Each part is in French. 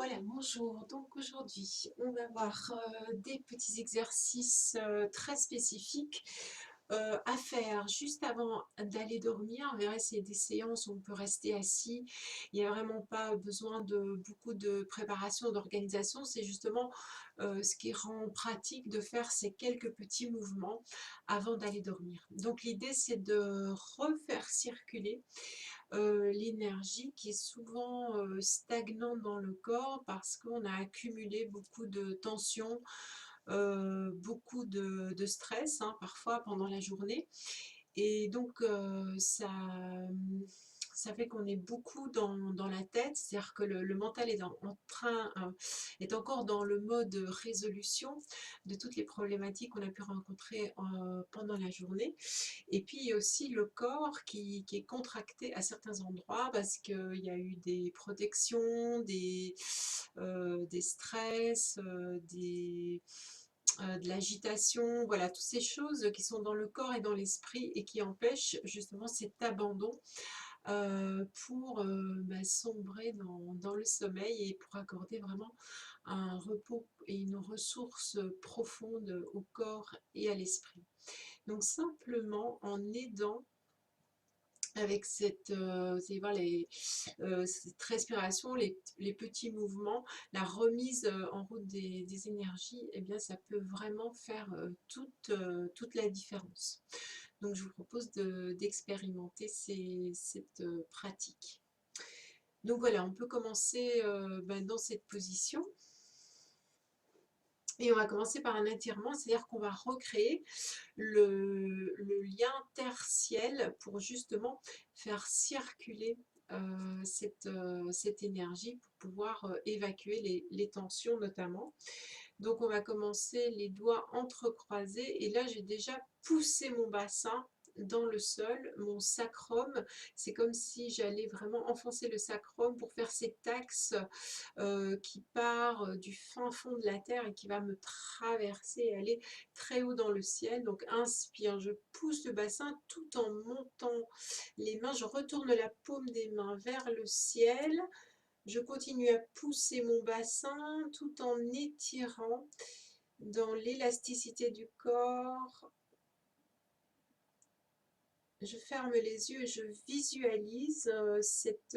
Voilà, bonjour. Donc aujourd'hui, on va voir des petits exercices très spécifiques à faire juste avant d'aller dormir. On verra, c'est des séances où on peut rester assis. Il n'y a vraiment pas besoin de beaucoup de préparation, d'organisation. C'est justement ce qui rend pratique de faire ces quelques petits mouvements avant d'aller dormir. Donc l'idée, c'est de refaire circuler l'énergie qui est souvent stagnante dans le corps parce qu'on a accumulé beaucoup de tensions, beaucoup de stress, hein, parfois pendant la journée. Et donc ça fait qu'on est beaucoup dans la tête, c'est-à-dire que le mental est en train, est encore dans le mode résolution de toutes les problématiques qu'on a pu rencontrer pendant la journée. Et puis il y a aussi le corps qui est contracté à certains endroits parce qu'il y a eu des protections, des stress, de l'agitation, voilà, toutes ces choses qui sont dans le corps et dans l'esprit et qui empêchent justement cet abandon pour sombrer dans le sommeil et pour accorder vraiment un repos et une ressource profonde au corps et à l'esprit. Donc simplement en aidant avec vous allez voir cette respiration, les petits mouvements, la remise en route des énergies, eh bien ça peut vraiment faire toute la différence. Donc je vous propose d'expérimenter cette pratique. Donc voilà, on peut commencer dans cette position. Et on va commencer par un étirement, c'est-à-dire qu'on va recréer le lien terre-ciel pour justement faire circuler cette énergie pour pouvoir évacuer les tensions notamment. Donc on va commencer les doigts entrecroisés et là j'ai déjà poussé mon bassin dans le sol, mon sacrum, c'est comme si j'allais vraiment enfoncer le sacrum pour faire cet axe qui part du fin fond de la terre et qui va me traverser et aller très haut dans le ciel. Donc inspire, je pousse le bassin tout en montant les mains, je retourne la paume des mains vers le ciel. Je continue à pousser mon bassin tout en étirant dans l'élasticité du corps. Je ferme les yeux et je visualise cet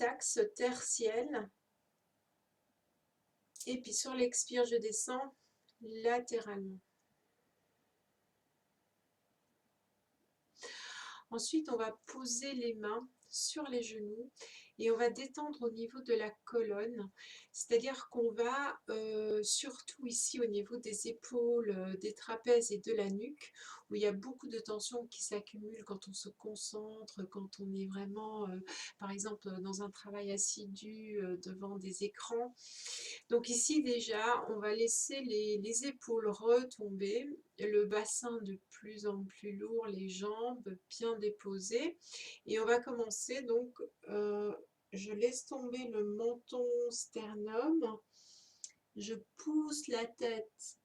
axe terre-ciel. Et puis sur l'expire, je descends latéralement. Ensuite, on va poser les mains sur les genoux et on va détendre au niveau de la colonne, c'est-à-dire qu'on va surtout ici au niveau des épaules, des trapèzes et de la nuque, où il y a beaucoup de tensions qui s'accumulent quand on se concentre, quand on est vraiment, par exemple, dans un travail assidu devant des écrans. Donc ici déjà, on va laisser les épaules retomber, le bassin de plus en plus lourd, les jambes bien déposées. Et on va commencer donc, je laisse tomber le menton sternum, je pousse la tête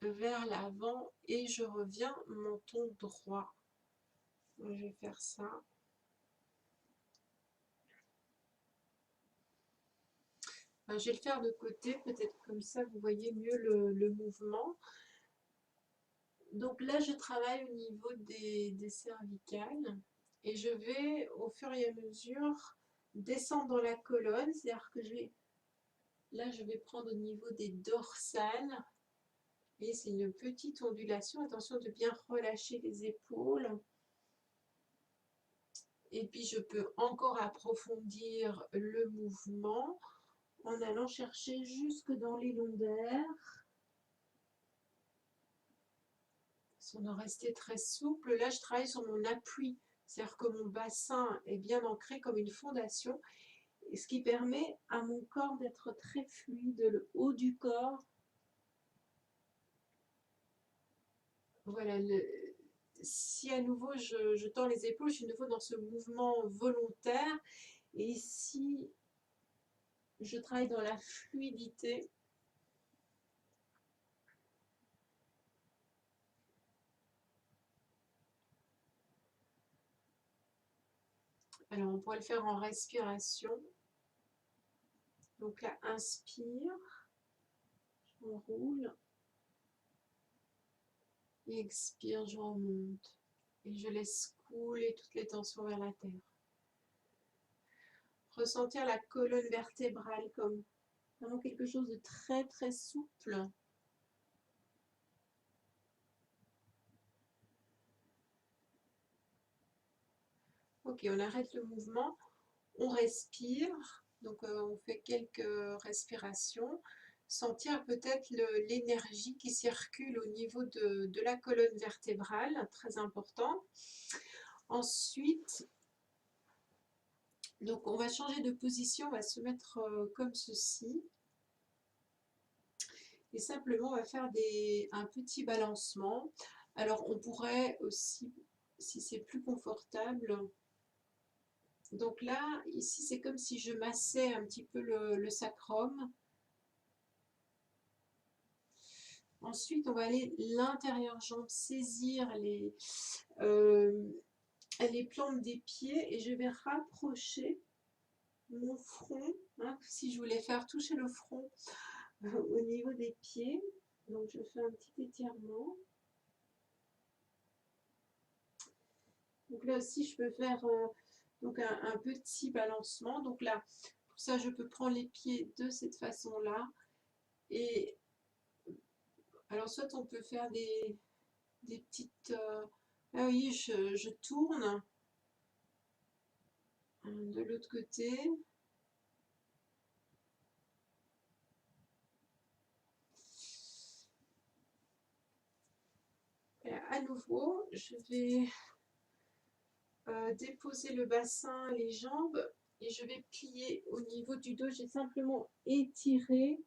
vers l'avant et je reviens menton droit. Je vais faire ça. Je vais le faire de côté, peut-être comme ça vous voyez mieux le mouvement. Donc là, je travaille au niveau des cervicales et je vais au fur et à mesure descendre dans la colonne, c'est-à-dire que je vais prendre au niveau des dorsales et c'est une petite ondulation. Attention de bien relâcher les épaules. Et puis je peux encore approfondir le mouvement en allant chercher jusque dans les lombaires. Sans en rester très souple, là je travaille sur mon appui, c'est-à-dire que mon bassin est bien ancré comme une fondation, ce qui permet à mon corps d'être très fluide, le haut du corps. Voilà, si à nouveau je tends les épaules, je suis de nouveau dans ce mouvement volontaire, et ici je travaille dans la fluidité. Alors on pourrait le faire en respiration. Donc là, inspire, je m'enroule. Et expire, je remonte. Et je laisse couler toutes les tensions vers la terre. Ressentir la colonne vertébrale comme vraiment quelque chose de très très souple. Ok, on arrête le mouvement, on respire, donc on fait quelques respirations. Sentir peut-être l'énergie qui circule au niveau de la colonne vertébrale, très important. Ensuite, donc on va changer de position, on va se mettre comme ceci. Et simplement, on va faire un petit balancement. Alors, on pourrait aussi, si c'est plus confortable, donc là, ici, c'est comme si je massais un petit peu le sacrum. Ensuite, on va aller l'intérieur jambe, saisir les plantes des pieds et je vais rapprocher mon front, hein, si je voulais faire toucher le front au niveau des pieds. Donc, je fais un petit étirement. Donc là aussi, je peux faire donc un petit balancement. Donc là, pour ça, je peux prendre les pieds de cette façon-là. Et alors, soit on peut faire des petites... ah oui, je tourne de l'autre côté. Et à nouveau, je vais déposer le bassin, les jambes, et je vais plier au niveau du dos. J'ai simplement étiré.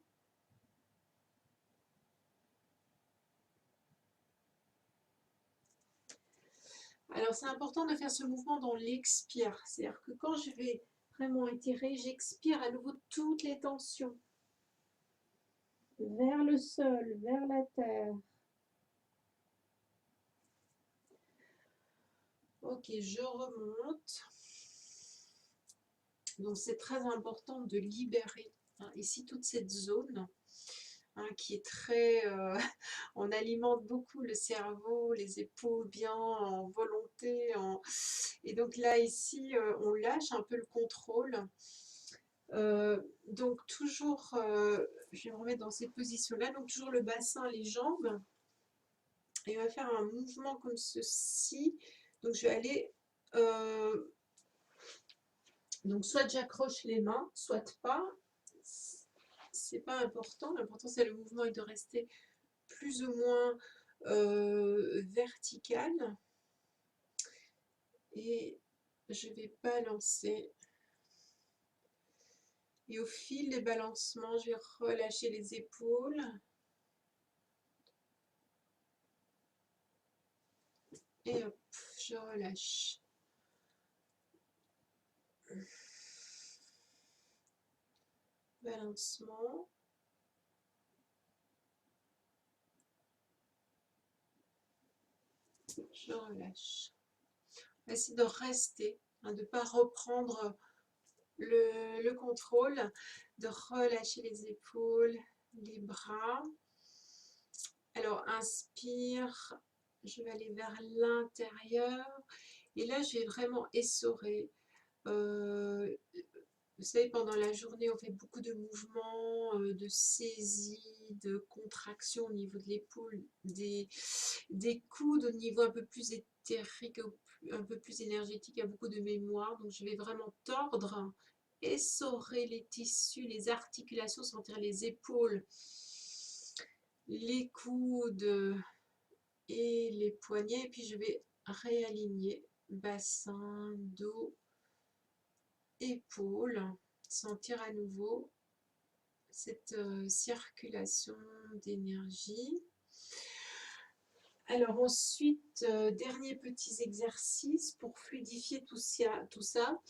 Alors c'est important de faire ce mouvement dans l'expire. C'est-à-dire que quand je vais vraiment étirer, j'expire à nouveau toutes les tensions. Vers le sol, vers la terre. Ok, je remonte. Donc c'est très important de libérer ici toute cette zone qui est très... on alimente beaucoup le cerveau, les épaules bien en volonté. Et donc là ici, on lâche un peu le contrôle. Donc toujours, je vais me remettre dans ces positions-là, donc toujours le bassin, les jambes, et on va faire un mouvement comme ceci. Donc je vais aller, donc soit j'accroche les mains, soit pas, c'est pas important, l'important c'est le mouvement et de rester plus ou moins vertical. Et je vais balancer. Et au fil des balancements, je vais relâcher les épaules. Et hop, je relâche. Balancement. Je relâche. On va essayer de rester, de ne pas reprendre le contrôle, de relâcher les épaules, les bras. Alors, inspire, je vais aller vers l'intérieur. Et là, je vais vraiment essorer. Vous savez, pendant la journée, on fait beaucoup de mouvements, de saisie, de contraction au niveau de l'épaule, des coudes au niveau un peu plus éthérique, un peu plus énergétique, il y a beaucoup de mémoire. Donc, je vais vraiment tordre, essorer les tissus, les articulations, sentir les épaules, les coudes et les poignets. Et puis, je vais réaligner bassin, dos, épaules, sentir à nouveau cette circulation d'énergie. Alors ensuite, derniers petits exercices pour fluidifier tout ça.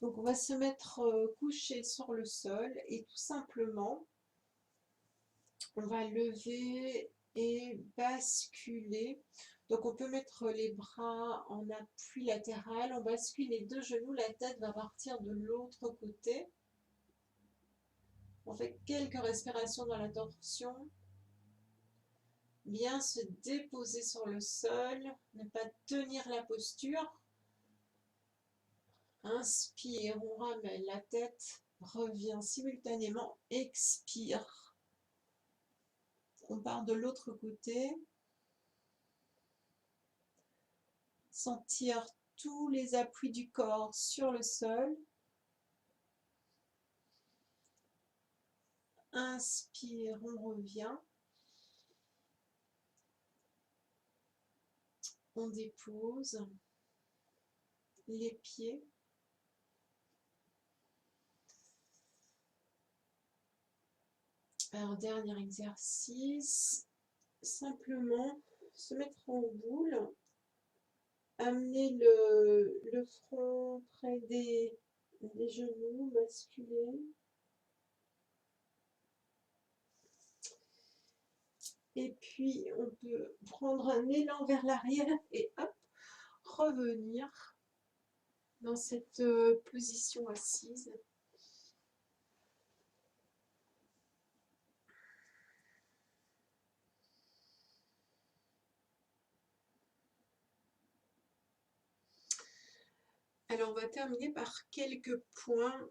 Donc on va se mettre couché sur le sol et tout simplement, on va lever et basculer. Donc on peut mettre les bras en appui latéral, on bascule les deux genoux, la tête va partir de l'autre côté. On fait quelques respirations dans la torsion. Bien se déposer sur le sol, ne pas tenir la posture. Inspire, on ramène la tête, revient simultanément, expire. On part de l'autre côté. Sentir tous les appuis du corps sur le sol. Inspire, on revient. On dépose les pieds. Alors, dernier exercice, simplement se mettre en boule, amener le front près des genoux, basculer. Et puis, on peut prendre un élan vers l'arrière et hop, revenir dans cette position assise. Alors, on va terminer par quelques points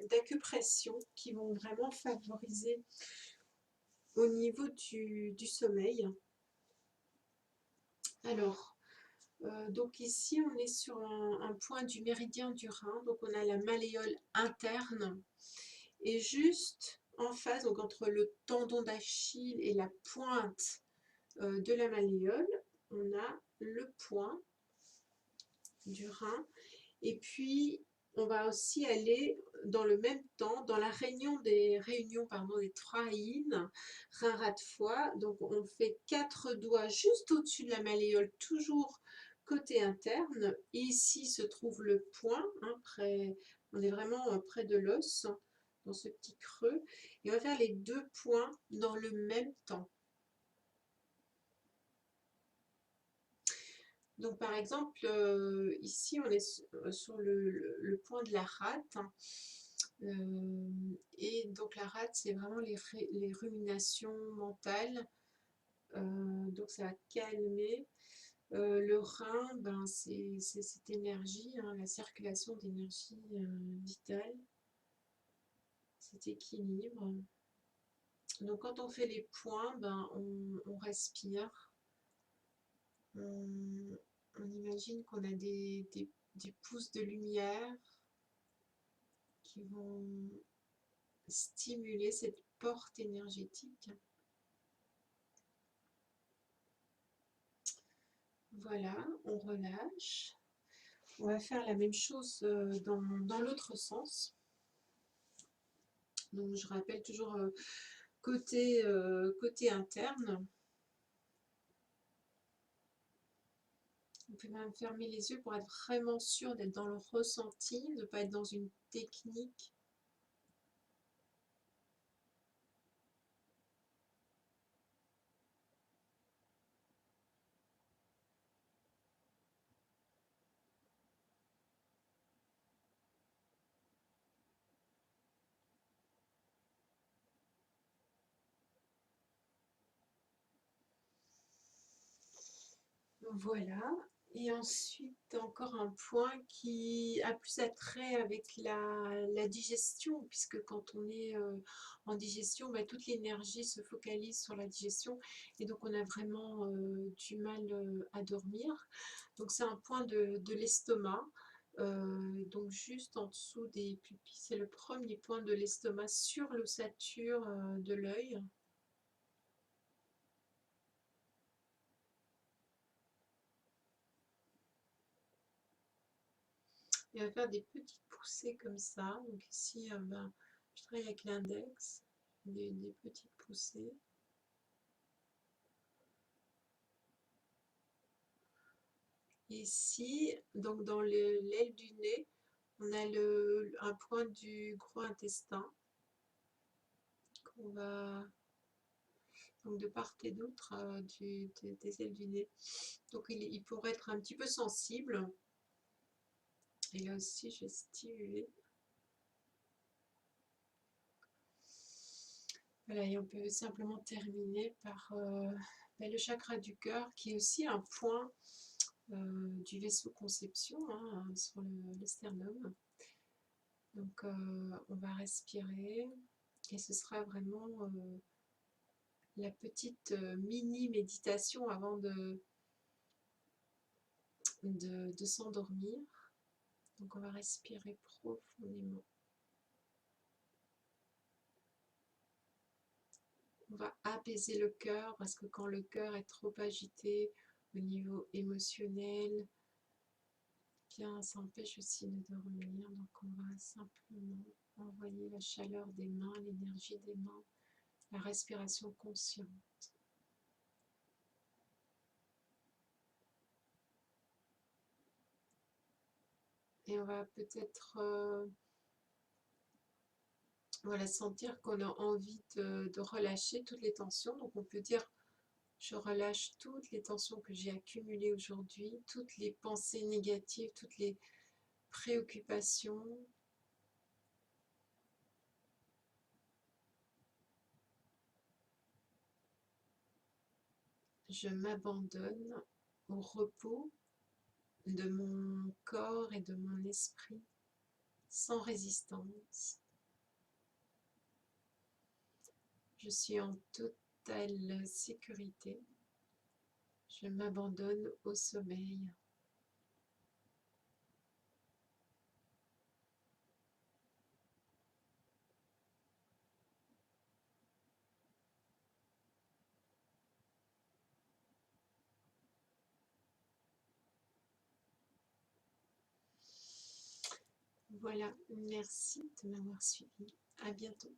d'acupression qui vont vraiment favoriser au niveau du sommeil. Alors, donc ici, on est sur un point du méridien du rein, donc on a la malléole interne, et juste en face, donc entre le tendon d'Achille et la pointe de la malléole, on a le point du rein, et puis on va aussi aller dans le même temps dans la réunion des trois yin, rein rat de foie. Donc on fait 4 doigts juste au-dessus de la malléole, toujours côté interne. Et ici se trouve le point, hein, on est vraiment près de l'os, dans ce petit creux. Et on va faire les 2 points dans le même temps. Donc par exemple, ici on est sur le point de la rate, hein, et donc la rate c'est vraiment les ruminations mentales, donc ça va calmer. Le rein, ben, c'est cette énergie, hein, la circulation d'énergie vitale, cet équilibre. Donc quand on fait les points, ben, on respire. On imagine qu'on a des pouces de lumière qui vont stimuler cette porte énergétique. Voilà, on relâche. On va faire la même chose dans l'autre sens. Donc je rappelle toujours côté interne. On peut même fermer les yeux pour être vraiment sûr d'être dans le ressenti, de ne pas être dans une technique. Voilà. Et ensuite, encore un point qui a plus attrait avec la digestion, puisque quand on est en digestion, bah, toute l'énergie se focalise sur la digestion, et donc on a vraiment du mal à dormir. Donc c'est un point de l'estomac, donc juste en dessous des pupilles, c'est le premier point de l'estomac sur l'ossature de l'œil. Et on va faire des petites poussées comme ça. Donc ici, ben, je travaille avec l'index, des petites poussées. Ici, donc dans l'aile du nez, on a un point du gros intestin qu'on va, donc de part et d'autre des ailes du nez. Donc il pourrait être un petit peu sensible. Et là aussi, je vais stimuler. Voilà, et on peut simplement terminer par le chakra du cœur, qui est aussi un point du vaisseau conception, hein, sur le sternum. Donc on va respirer et ce sera vraiment la petite mini méditation avant de s'endormir. Donc on va respirer profondément. On va apaiser le cœur parce que quand le cœur est trop agité au niveau émotionnel, bien, ça empêche aussi de dormir. Donc on va simplement envoyer la chaleur des mains, l'énergie des mains, la respiration consciente. Et on va peut-être voilà, sentir qu'on a envie de relâcher toutes les tensions. Donc on peut dire, je relâche toutes les tensions que j'ai accumulées aujourd'hui, toutes les pensées négatives, toutes les préoccupations. Je m'abandonne au repos de mon corps et de mon esprit sans résistance. Je suis en totale sécurité. Je m'abandonne au sommeil. Voilà, merci de m'avoir suivi. À bientôt.